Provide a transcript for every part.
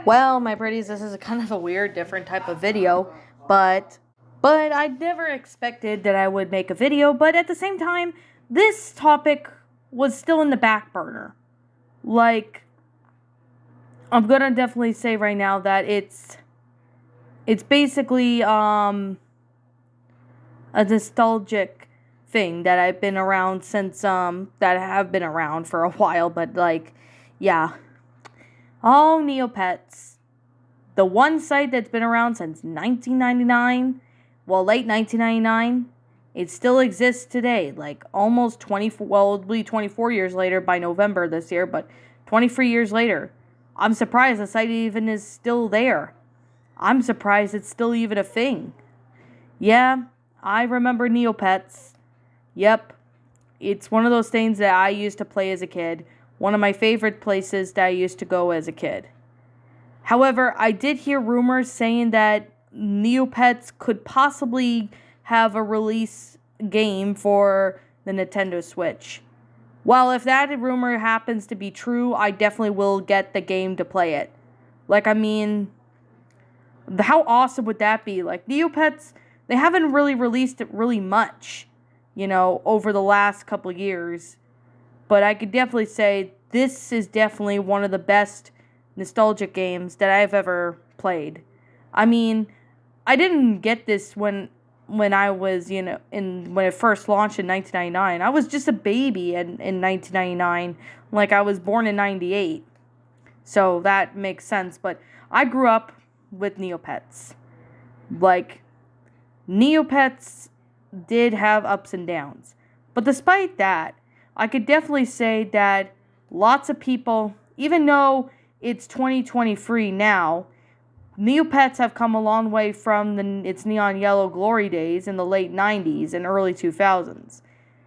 Well, my pretties, this is a kind of a weird, different type of video, but I never expected that I would make a video, but at the same time, this topic was still in the back burner. Like, I'm gonna definitely say right now that it's basically a nostalgic thing that I've been around since that I have been around for a while, but like, yeah. Oh, Neopets. The one site that's been around since 1999, well, late 1999, it still exists today, like almost 24, well, it'll be 24 years later by November this year, but 23 years later. I'm surprised the site even is still there. I'm surprised it's still even a thing. Yeah, I remember Neopets. Yep, it's one of those things that I used to play as a kid. One of my favorite places that I used to go as a kid. However, I did hear rumors saying that Neopets could possibly have a release game for the Nintendo Switch. Well, if that rumor happens to be true, I definitely will get the game to play it. Like, I mean, how awesome would that be? Like, Neopets, they haven't really released it really much, over the last couple years. But I could definitely say this is definitely one of the best nostalgic games that I've ever played. I mean, I didn't get this when I was, when it first launched in 1999. I was just a baby in 1999. Like, I was born in 98. So that makes sense. But I grew up with Neopets. Like, Neopets did have ups and downs. But despite that, I could definitely say that lots of people, even though it's 2023 now, Neopets have come a long way from its neon yellow glory days in the late 90s and early 2000s.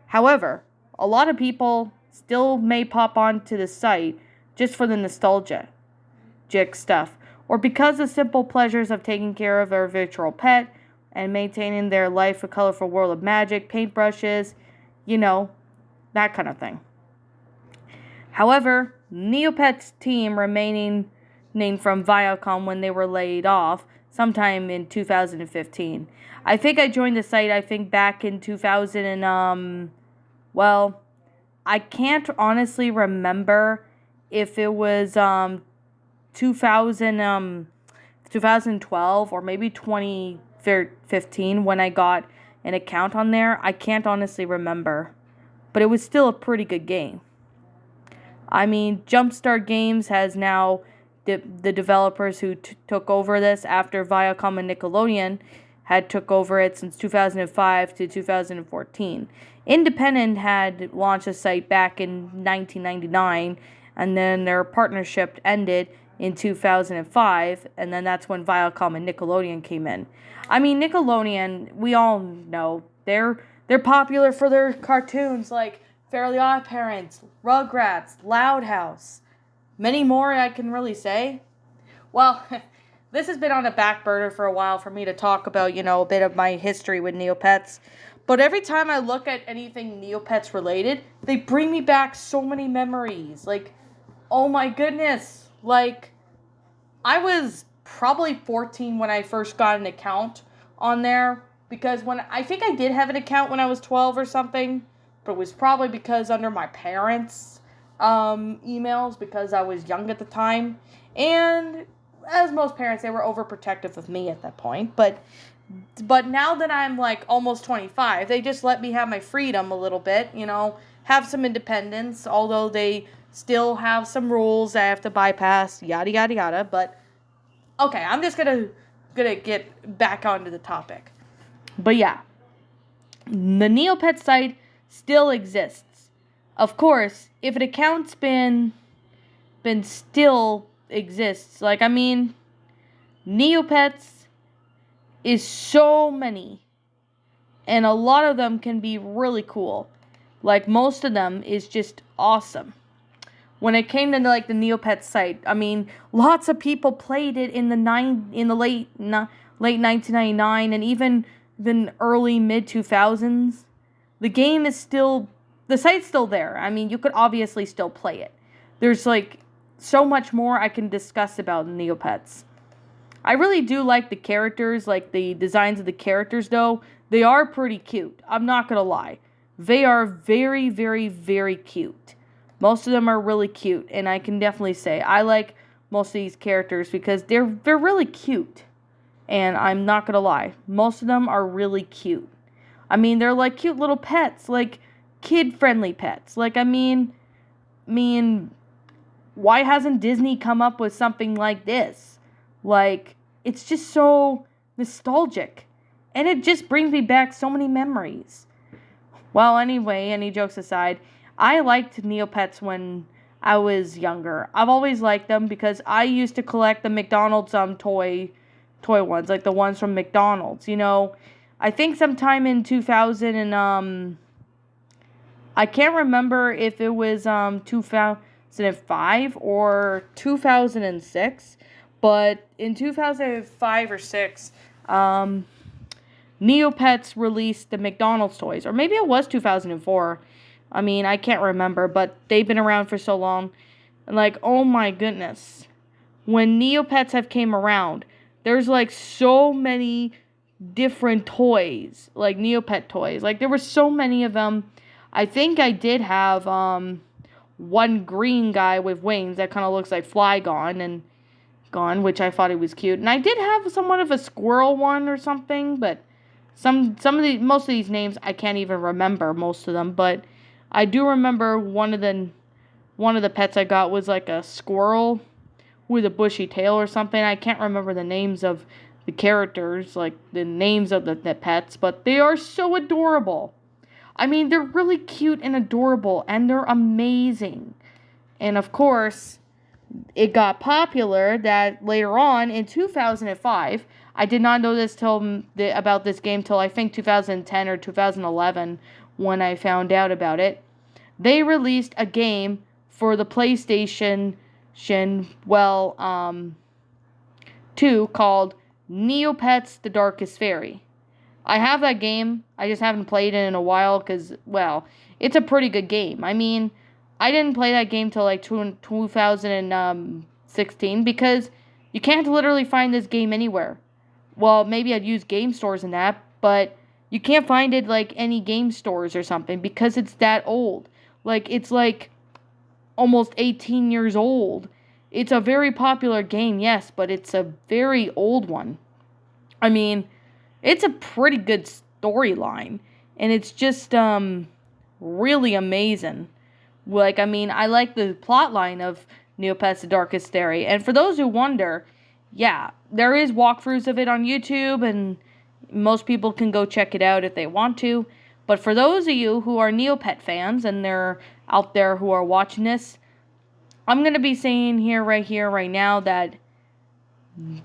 However, a lot of people still may pop onto the site just for the nostalgic stuff, or because of simple pleasures of taking care of their virtual pet and maintaining their life a colorful world of magic, paintbrushes, that kind of thing. However, Neopets' team remaining named from Viacom when they were laid off sometime in 2015. I think I joined the site, back in 2000 and, well, I can't honestly remember if it was 2012 or maybe 2015 when I got an account on there. I can't honestly remember. But it was still a pretty good game. I mean, Jumpstart Games has now the developers who took over this after Viacom and Nickelodeon had took over it since 2005 to 2014. Independent had launched the site back in 1999, and then their partnership ended in 2005, and then that's when Viacom and Nickelodeon came in. I mean, Nickelodeon, we all know, they're popular for their cartoons like Fairly Odd Parents, Rugrats, Loud House. Many more I can really say. Well, this has been on the back burner for a while for me to talk about, a bit of my history with Neopets. But every time I look at anything Neopets related, they bring me back so many memories. Like, oh my goodness. Like, I was probably 14 when I first got an account on there. Because I think I did have an account when I was 12 or something, but it was probably because under my parents' emails because I was young at the time. And as most parents, they were overprotective of me at that point. But now that I'm like almost 25, they just let me have my freedom a little bit, have some independence, although they still have some rules I have to bypass, yada, yada, yada. But, okay, I'm just gonna get back onto the topic. But yeah, the Neopets site still exists. Of course, if an account's been still exists, like, I mean, Neopets is so many, and a lot of them can be really cool. Like, most of them is just awesome. When it came to like the Neopets site, I mean, lots of people played it in the late 1999 and even early mid 2000s. The site's still there. I mean, you could obviously still play it. There's like so much more I can discuss about Neopets. I really do like the characters, like the designs of the characters, though. They are pretty cute. I'm not gonna lie. They are very, very, very cute. Most of them are really cute, and I can definitely say I like most of these characters because they're really cute. And I'm not gonna lie, most of them are really cute. I mean, they're like cute little pets, like kid-friendly pets. Like I mean, why hasn't Disney come up with something like this? Like, it's just so nostalgic. And it just brings me back so many memories. Well, anyway, any jokes aside, I liked Neopets when I was younger. I've always liked them because I used to collect the McDonald's toy ones, like the ones from McDonald's, you know. I think sometime in 2000 and I can't remember if it was 2005 or 2006, but in 2005 or 6, Neopets released the McDonald's toys, or maybe it was 2004. I mean, I can't remember, but they've been around for so long. And like, oh my goodness. When Neopets have came around, there's like so many different toys, like Neopet toys. Like there were so many of them. I think I did have one green guy with wings that kind of looks like Flygon and Gone, which I thought he was cute. And I did have somewhat of a squirrel one or something, but most of these names I can't even remember most of them, but I do remember one of the pets I got was like a squirrel with a bushy tail or something. I can't remember the names of the characters, like the names of the pets, but they are so adorable. I mean, they're really cute and adorable, and they're amazing. And of course, it got popular that later on in 2005, I did not know this about this game till I think 2010 or 2011 when I found out about it. They released a game for the PlayStation 2 called Neopets: The Darkest Fairy. I have that game. I just haven't played it in a while because, well, it's a pretty good game. I mean, I didn't play that game till like 2016 because you can't literally find this game anywhere. Well, maybe I'd use game stores and that, but you can't find it like any game stores or something because it's that old. Like, it's like almost 18 years old. It's a very popular game, yes, but it's a very old one. I mean, it's a pretty good storyline, and it's just really amazing. Like, I mean, I like the plot line of Neopets: The Darkest Fairy, and for those who wonder, yeah, there is walkthroughs of it on YouTube, and most people can go check it out if they want to. But for those of you who are Neopet fans, and they're out there who are watching this, I'm going to be saying here, right now, that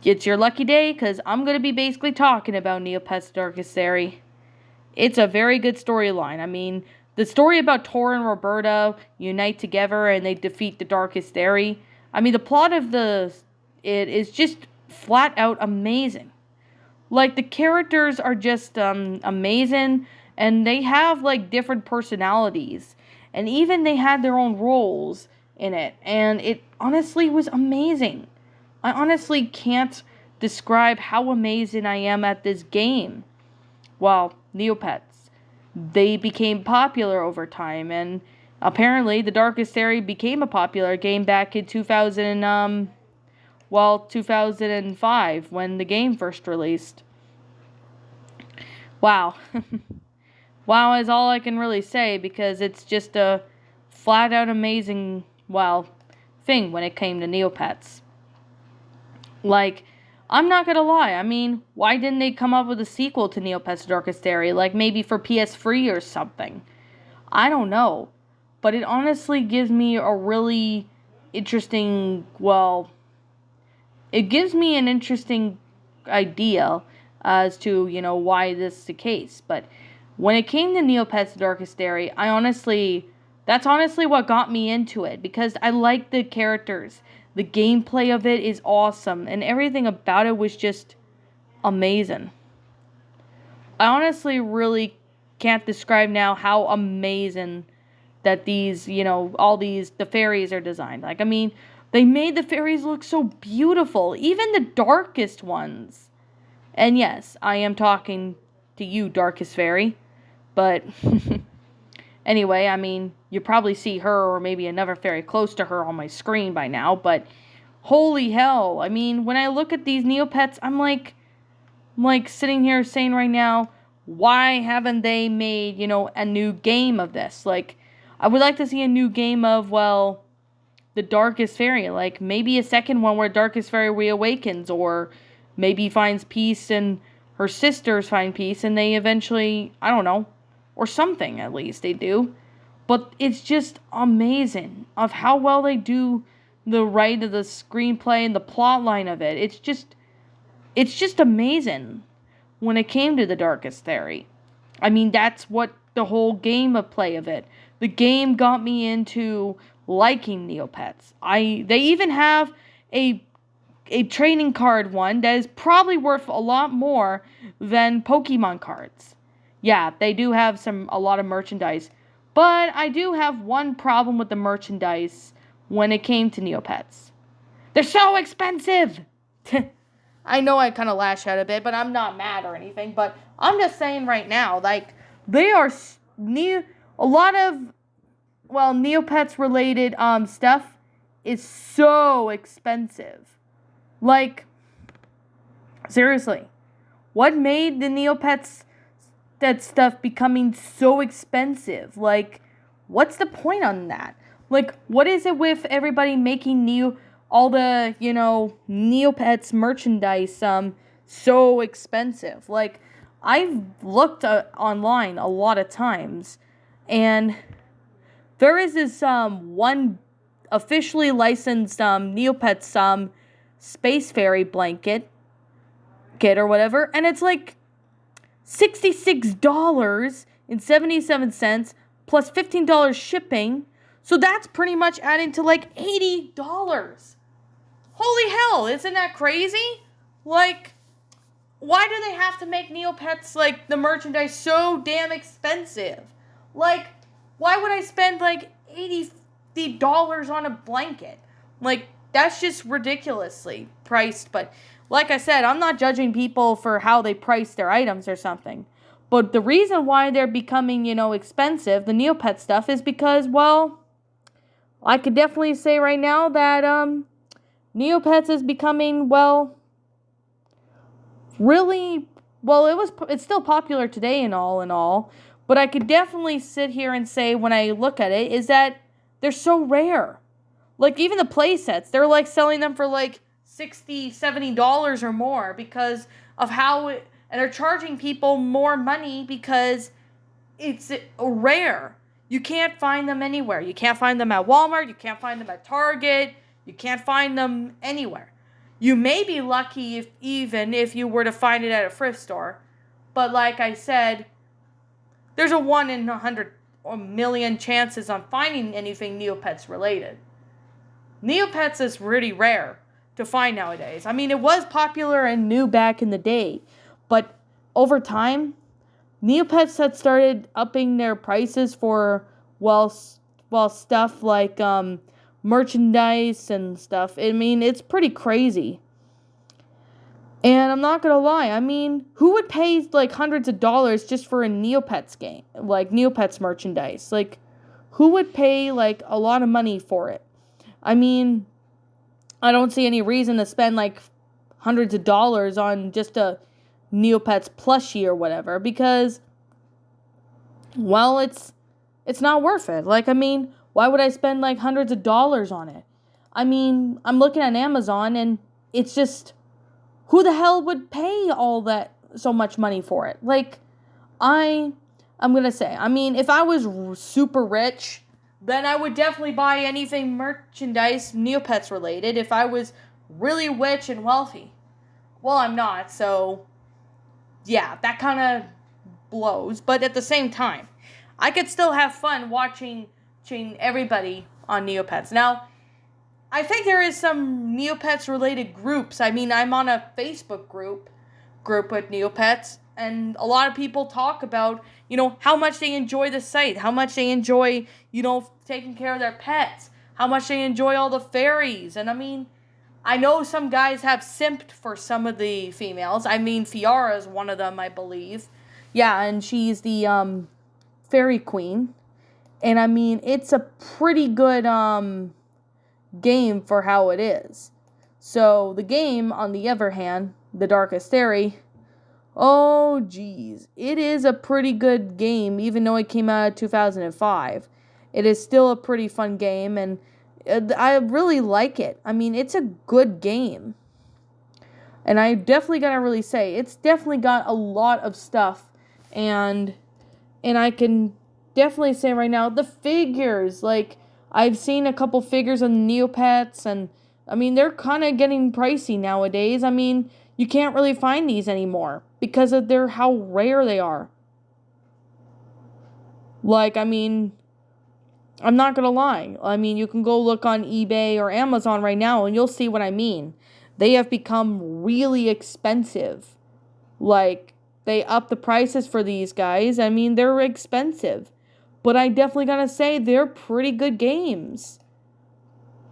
it's your lucky day, because I'm going to be basically talking about Neopets: Darkest Fairy. It's a very good storyline. I mean, the story about Tor and Roberta unite together and they defeat the Darkest Fairy. I mean, the plot of it is just flat out amazing. Like, the characters are just amazing, and they have, like, different personalities. And even they had their own roles in it, and it honestly was amazing. I honestly can't describe how amazing I am at this game. Well, Neopets. They became popular over time, and apparently the Darkest Fairy became a popular game back in 2005 when the game first released. Wow. Wow is all I can really say because it's just a flat out amazing, thing when it came to Neopets. Like, I'm not gonna lie, I mean, why didn't they come up with a sequel to Neopets: Darkest Fairy? Like, maybe for PS3 or something. I don't know. But it honestly gives me a really interesting, it gives me an interesting idea as to, why this is the case. But when it came to Neopets: Darkest Fairy, that's honestly what got me into it, because I like the characters. The gameplay of it is awesome, and everything about it was just amazing. I honestly really can't describe now how amazing that the fairies are designed. Like, I mean, They made the fairies look so beautiful, even the darkest ones. And yes, I am talking to you, darkest fairy. But anyway, I mean, you probably see her or maybe another fairy close to her on my screen by now. But holy hell, I mean, when I look at these Neopets, I'm like sitting here saying right now, why haven't they made, a new game of this? Like, I would like to see a new game of, well, the Darkest Fairy. Like, maybe a second one where Darkest Fairy reawakens, or maybe finds peace and her sisters find peace and they eventually, I don't know, or something at least they do. But it's just amazing of how well they do the write of the screenplay and the plot line of it. It's just amazing when it came to the Darkest Fairy. I mean, that's what the whole game of play of it. The game got me into liking Neopets. They even have a trading card one that is probably worth a lot more than Pokemon cards. Yeah, they do have a lot of merchandise. But I do have one problem with the merchandise when it came to Neopets. They're so expensive! I know I kind of lash out a bit, but I'm not mad or anything. But I'm just saying right now, like, they are a lot of, well, Neopets related stuff is so expensive. Like, seriously, what made the Neopets that stuff becoming so expensive? Like, what's the point on that? Like, what is it with everybody making all the, Neopets merchandise so expensive? Like, I've looked online a lot of times, and there is this one officially licensed Neopets Space Fairy blanket kit or whatever, and it's like $66.77 plus $15 shipping. So that's pretty much adding to like $80. Holy hell, isn't that crazy? Like, why do they have to make Neopets, like, the merchandise so damn expensive? Like, why would I spend like $80 on a blanket? Like, that's just ridiculously priced. But like I said, I'm not judging people for how they price their items or something. But the reason why they're becoming, expensive, the Neopet stuff, is because, well, I could definitely say right now that Neopets is becoming, well, really, well, it's still popular today and all in all, but I could definitely sit here and say when I look at it is that they're so rare. Like, even the play sets, they're like selling them for like $60, $70 or more because of and they're charging people more money because it's rare. You can't find them anywhere. You can't find them at Walmart. You can't find them at Target. You can't find them anywhere. You may be lucky if you were to find it at a thrift store. But like I said, there's a 1 in 100 or million chances on finding anything Neopets related. Neopets is really rare to find nowadays. I mean, it was popular and new back in the day. But over time, Neopets had started upping their prices for, well, stuff like merchandise and stuff. I mean, it's pretty crazy. And I'm not gonna lie, I mean, who would pay like hundreds of dollars just for a Neopets game? Like, Neopets merchandise. Like, who would pay like a lot of money for it? I mean, I don't see any reason to spend like hundreds of dollars on just a Neopets plushie or whatever, because, well, it's not worth it. Like, I mean, why would I spend like hundreds of dollars on it? I mean, I'm looking at Amazon and it's just, who the hell would pay all that, so much money for it? Like, I'm gonna say, I mean, if I was super rich, then I would definitely buy anything merchandise Neopets related if I was really rich and wealthy. Well, I'm not, so yeah, that kind of blows. But at the same time, I could still have fun watching everybody on Neopets. Now, I think there is some Neopets related groups. I mean, I'm on a Facebook group with Neopets, and a lot of people talk about, how much they enjoy the site, how much they enjoy, taking care of their pets, how much they enjoy all the fairies. And I mean, I know some guys have simped for some of the females. I mean, Fiora is one of them, I believe. Yeah, and she's the fairy queen. And I mean, it's a pretty good game for how it is. So the game, on the other hand, The Darkest Fairy, oh geez, it is a pretty good game, even though it came out in 2005. It is still a pretty fun game, and I really like it. I mean, it's a good game. And I definitely gotta really say, it's definitely got a lot of stuff, and I can definitely say right now, the figures, like, I've seen a couple figures of Neopets, and I mean, they're kind of getting pricey nowadays. I mean, you can't really find these anymore because of how rare they are. Like, I mean, I'm not gonna lie. I mean, you can go look on eBay or Amazon right now and you'll see what I mean. They have become really expensive. Like, they up the prices for these guys. I mean, they're expensive. But I definitely gotta say, they're pretty good games.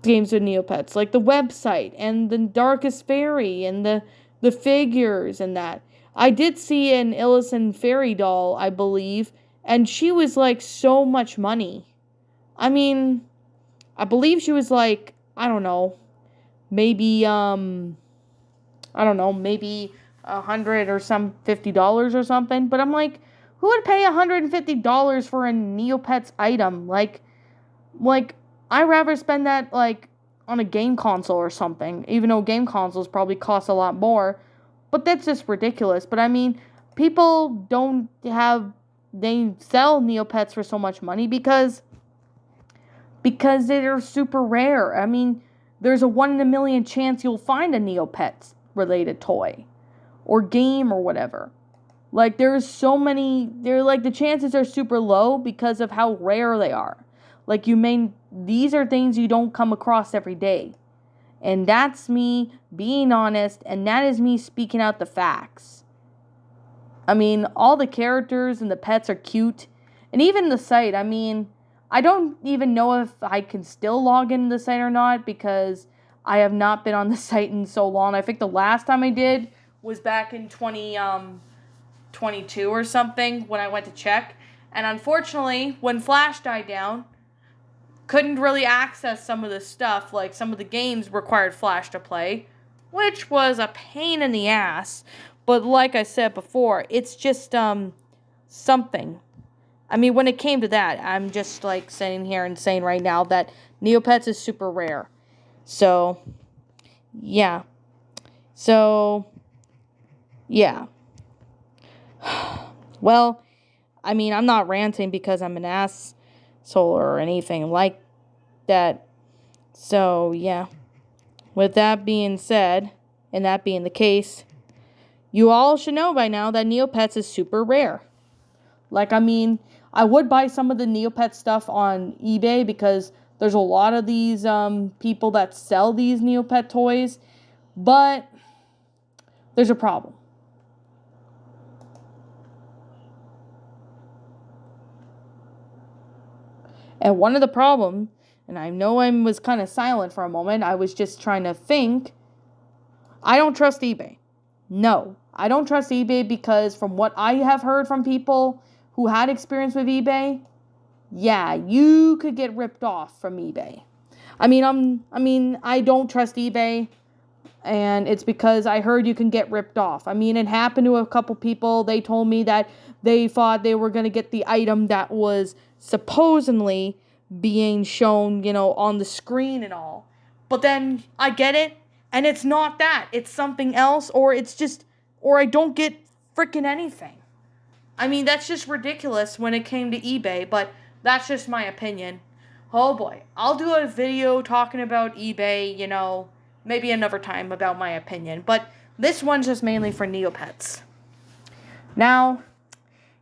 Games with Neopets. Like the website and the Darkest Fairy and the figures and that. I did see an Illison fairy doll, I believe, and she was like so much money. I mean, I believe she was like, I don't know, maybe maybe $100 or some $50 or something. But I'm like, who would pay $150 for a Neopets item? Like, I'd rather spend that like on a game console or something, even though game consoles probably cost a lot more. But that's just ridiculous. But I mean, people they sell Neopets for so much money because they're super rare. I mean, there's a 1 in a million chance you'll find a Neopets related toy or game or whatever. Like, there's so many, the chances are super low because of how rare they are. Like, these are things you don't come across every day. And that's me being honest, and that is me speaking out the facts. I mean, all the characters and the pets are cute. And even the site, I mean, I don't even know if I can still log into the site or not because I have not been on the site in so long. I think the last time I did was back in 2022 or something when I went to check. And unfortunately, when Flash died down, couldn't really access some of the stuff. Like, some of the games required Flash to play, which was a pain in the ass. But like I said before, it's just something. I mean, when it came to that, I'm just like sitting here and saying right now that Neopets is super rare. So, yeah. Well, I mean, I'm not ranting because I'm an asshole or anything like that. So, yeah. With that being said, and that being the case, you all should know by now that Neopets is super rare. Like, I mean, I would buy some of the Neopets stuff on eBay because there's a lot of these people that sell these Neopet toys, but there's a problem. And one of the problems, and I know I was kind of silent for a moment, I was just trying to think, I don't trust eBay. No, I don't trust eBay because from what I have heard from people who had experience with eBay, yeah, you could get ripped off from eBay. I mean, I don't trust eBay, and it's because I heard you can get ripped off. I mean, it happened to a couple people. They told me that they thought they were going to get the item that was supposedly being shown, on the screen and all. But then I get it, and it's not that. It's something else, or I don't get freaking anything. I mean, that's just ridiculous when it came to eBay, but that's just my opinion. Oh boy, I'll do a video talking about eBay, maybe another time about my opinion, but this one's just mainly for Neopets. Now,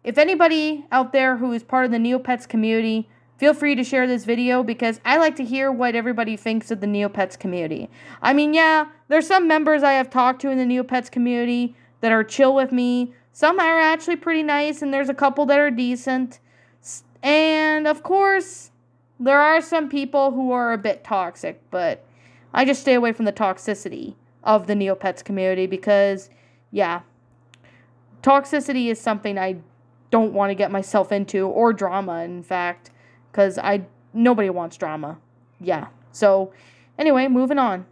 if anybody out there who is part of the Neopets community, feel free to share this video because I like to hear what everybody thinks of the Neopets community. I mean, yeah, there's some members I have talked to in the Neopets community that are chill with me. Some are actually pretty nice, and there's a couple that are decent. And, of course, there are some people who are a bit toxic, but I just stay away from the toxicity of the Neopets community because, yeah, toxicity is something I don't want to get myself into, or drama, in fact, because nobody wants drama. Yeah. So, anyway, moving on.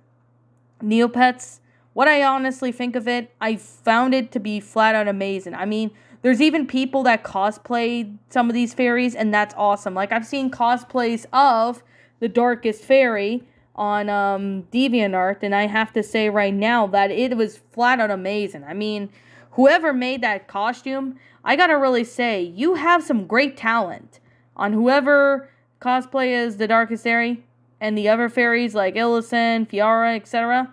Neopets, what I honestly think of it, I found it to be flat out amazing. I mean, there's even people that cosplay some of these fairies, and that's awesome. Like, I've seen cosplays of the Darkest Fairy on DeviantArt, and I have to say right now that it was flat out amazing. I mean, whoever made that costume, I gotta really say, you have some great talent on whoever cosplay as the Darkest Fairy and the other fairies like Illison, Fiora, etc.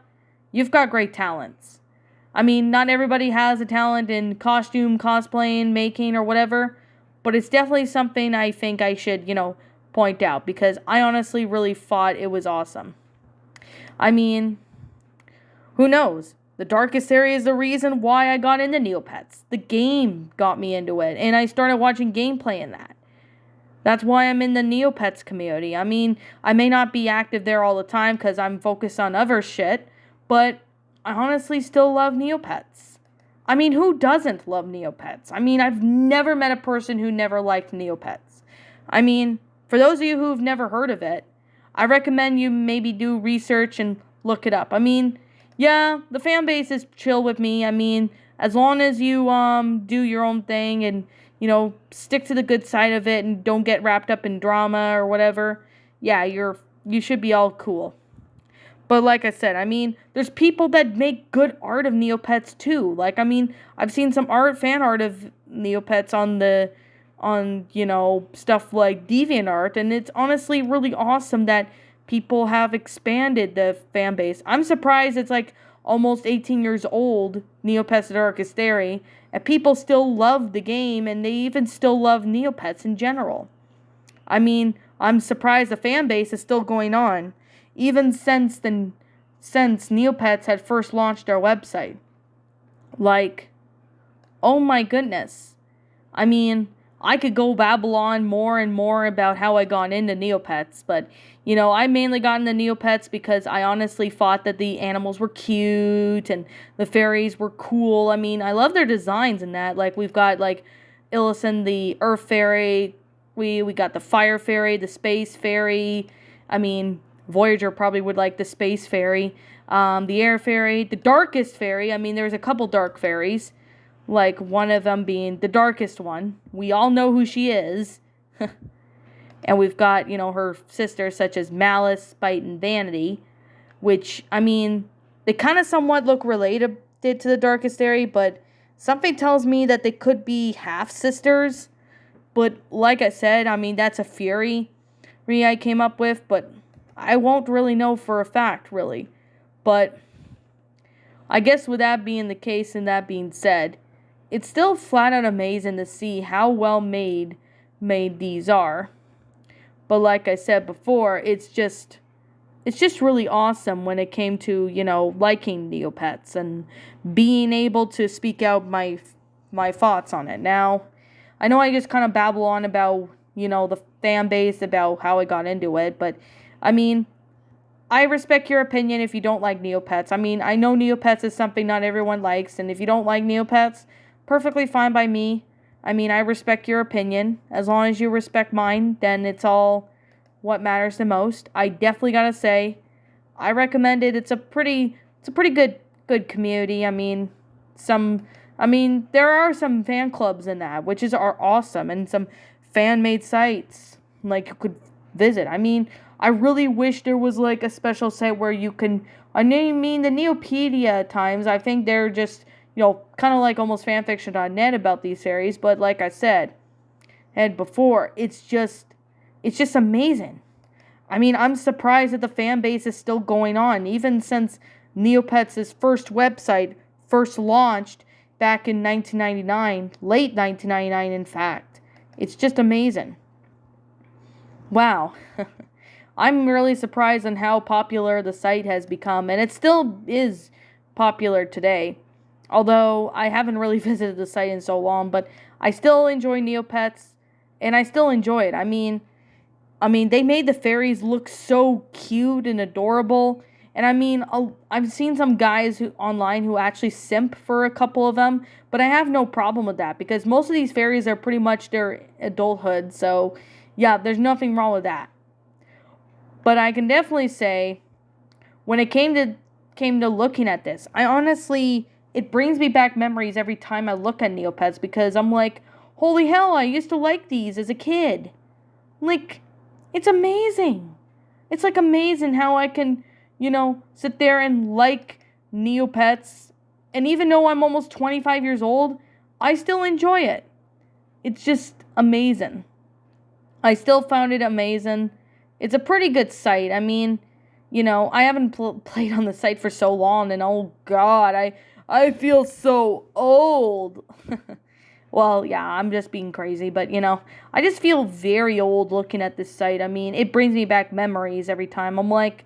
You've got great talents. I mean, not everybody has a talent in costume, cosplaying, making, or whatever, but it's definitely something I think I should, point out, because I honestly really thought it was awesome. I mean, who knows? The Darkest Area is the reason why I got into Neopets. The game got me into it, and I started watching gameplay in that. That's why I'm in the Neopets community. I mean, I may not be active there all the time because I'm focused on other shit, but I honestly still love Neopets. I mean, who doesn't love Neopets? I mean, I've never met a person who never liked Neopets. I mean, for those of you who've never heard of it, I recommend you maybe do research and look it up. I mean, yeah, the fan base is chill with me. I mean, as long as you do your own thing and, stick to the good side of it and don't get wrapped up in drama or whatever, yeah, you should be all cool. But like I said, I mean, there's people that make good art of Neopets too. Like, I mean, I've seen some fan art of Neopets on stuff like DeviantArt, and it's honestly really awesome that people have expanded the fan base. I'm surprised it's like almost 18 years old, Neopets the Darkest Fairy, and people still love the game, and they even still love Neopets in general. I mean, I'm surprised the fan base is still going on, even since Neopets had first launched their website. Like, oh my goodness. I mean, I could go babble on more and more about how I got into Neopets, but, I mainly got into Neopets because I honestly thought that the animals were cute and the fairies were cool. I mean, I love their designs in that. Like, we've got, like, Illison, the Earth Fairy. We got the Fire Fairy, the Space Fairy. I mean, Voyager probably would like the Space Fairy. The Air Fairy, the Darkest Fairy. I mean, there's a couple dark fairies. Like, one of them being the darkest one. We all know who she is. And we've got, her sisters such as Malice, Spite, and Vanity. Which, I mean, they kind of somewhat look related to the Darkest Fairy, but something tells me that they could be half-sisters. But, like I said, I mean, that's a theory I came up with, but I won't really know for a fact, really. But I guess with that being the case and that being said, it's still flat out amazing to see how well made these are. But like I said before, it's just really awesome when it came to, liking Neopets and being able to speak out my thoughts on it. Now, I know I just kind of babble on about, the fan base, about how I got into it, but I mean, I respect your opinion if you don't like Neopets. I mean, I know Neopets is something not everyone likes, and if you don't like Neopets, perfectly fine by me. I mean, I respect your opinion. As long as you respect mine, then it's all what matters the most. I definitely gotta say, I recommend it. It's a pretty good community. I mean, there are some fan clubs in that, which are awesome, and some fan-made sites like you could visit. I mean, I really wish there was like a special site where you can. I mean, the Neopedia times. I think they're just, kind of like almost fanfiction.net about these series. But like I said, before, it's just amazing. I mean, I'm surprised that the fan base is still going on, even since Neopets' first website first launched back in 1999, late 1999, in fact. It's just amazing. Wow. I'm really surprised on how popular the site has become, and it still is popular today. Although I haven't really visited the site in so long, but I still enjoy Neopets, and I still enjoy it. I mean, I mean, they made the fairies look so cute and adorable. And I mean, I've seen some guys online who actually simp for a couple of them, but I have no problem with that because most of these fairies are pretty much their adulthood. So, yeah, there's nothing wrong with that. But I can definitely say, when it came to looking at this, I honestly, it brings me back memories every time I look at Neopets because I'm like, holy hell, I used to like these as a kid. Like, it's amazing. It's like amazing how I can, sit there and like Neopets. And even though I'm almost 25 years old, I still enjoy it. It's just amazing. I still found it amazing. It's a pretty good site. I mean, I haven't played on the site for so long, and oh god, I feel so old. Well, yeah, I'm just being crazy, but I just feel very old looking at this site. I mean, it brings me back memories every time. I'm like,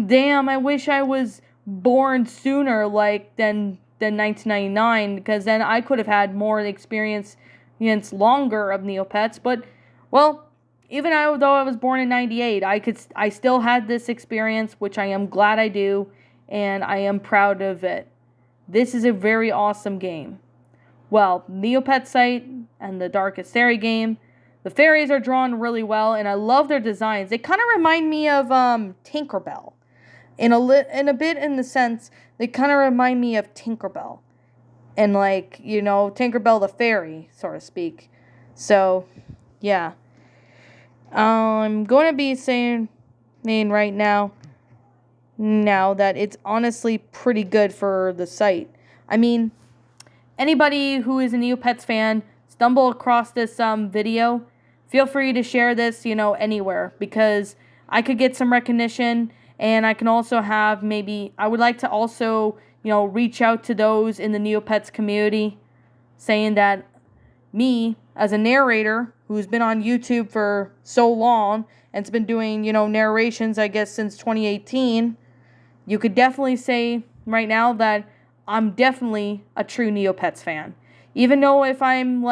damn, I wish I was born sooner, like than 1999, because then I could have had more experience longer of Neopets. But well, even though I was born in 98, I still had this experience, which I am glad I do, and I am proud of it. This is a very awesome game. Well, Neopets site and the Darkest Fairy game, the fairies are drawn really well, and I love their designs. They kind of remind me of Tinkerbell, in a bit in the sense they kind of remind me of Tinkerbell, and like Tinkerbell the fairy, so to speak. So, yeah. I'm going to be saying right now that it's honestly pretty good for the site. I mean, anybody who is a Neopets fan stumble across this video, feel free to share this, anywhere, because I could get some recognition, and I can also have I would like to also, reach out to those in the Neopets community, saying that me, as a narrator who's been on YouTube for so long and's been doing, narrations, I guess, since 2018, you could definitely say right now that I'm definitely a true Neopets fan. Even though if I'm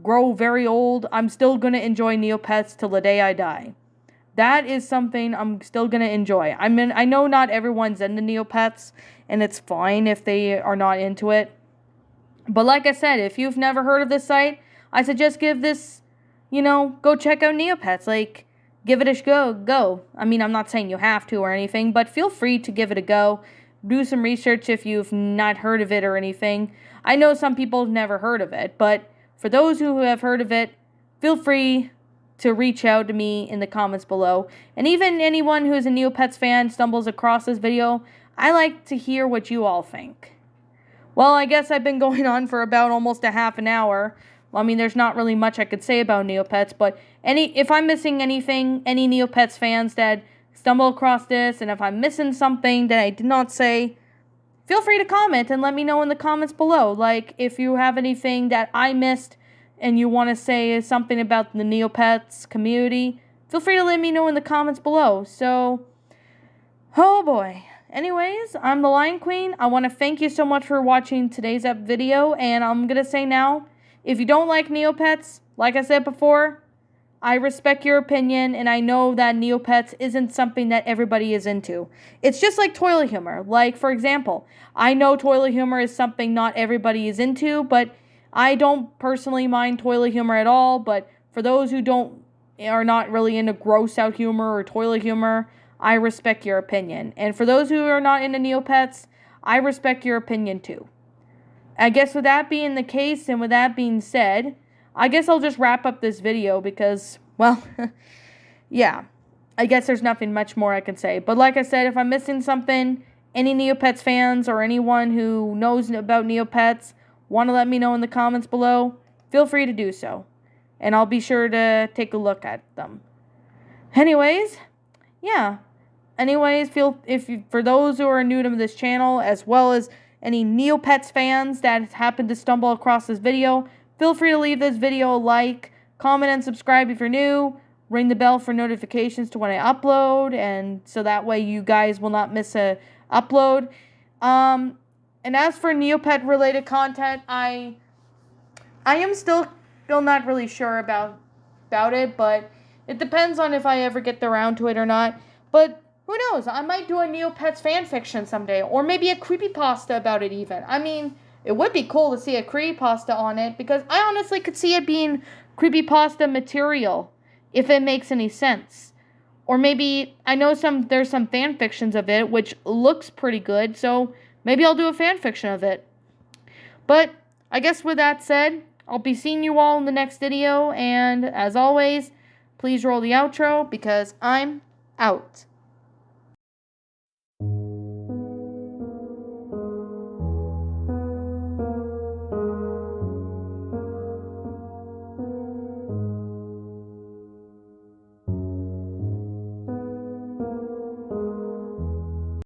grow very old, I'm still going to enjoy Neopets till the day I die. That is something I'm still going to enjoy. I mean, I know not everyone's into Neopets, and it's fine if they are not into it. But like I said, if you've never heard of this site, I suggest give this, go check out Neopets. Give it a go. I mean, I'm not saying you have to or anything, but feel free to give it a go. Do some research if you've not heard of it or anything. I know some people have never heard of it, but for those who have heard of it, feel free to reach out to me in the comments below. And even anyone who's a Neopets fan stumbles across this video, I like to hear what you all think. Well, I guess I've been going on for about almost a half an hour. Well, I mean, there's not really much I could say about Neopets, but if I'm missing anything, any Neopets fans that stumble across this, and if I'm missing something that I did not say, feel free to comment and let me know in the comments below. If you have anything that I missed and you want to say something about the Neopets community, feel free to let me know in the comments below. So, oh boy. Anyways, I'm the Lion Queen. I want to thank you so much for watching today's video, and I'm going to say now, if you don't like Neopets, like I said before, I respect your opinion, and I know that Neopets isn't something that everybody is into. It's just like toilet humor. For example, I know toilet humor is something not everybody is into, but I don't personally mind toilet humor at all. But for those who are not really into gross out humor or toilet humor, I respect your opinion. And for those who are not into Neopets, I respect your opinion too. I guess with that being the case, and with that being said, I guess I'll just wrap up this video because, well, yeah, I guess there's nothing much more I can say. But like I said, if I'm missing something, any Neopets fans or anyone who knows about Neopets want to let me know in the comments below, feel free to do so. And I'll be sure to take a look at them. Anyways, yeah. For those who are new to this channel, as well as any Neopets fans that happen to stumble across this video, feel free to leave this video a like, comment, and subscribe if you're new. Ring the bell for notifications to when I upload, and so that way you guys will not miss a upload. And as for Neopet related content, I am still not really sure about it, but It depends on if I ever get around to it or not. But who knows? I might do a Neopets fanfiction someday. Or maybe a creepypasta about it even. I mean, it would be cool to see a creepypasta on it. Because I honestly could see it being creepypasta material. If it makes any sense. Or maybe, I know there's some fanfictions of it. Which looks pretty good. So maybe I'll do a fanfiction of it. But I guess with that said, I'll be seeing you all in the next video. And as always, please roll the outro because I'm out.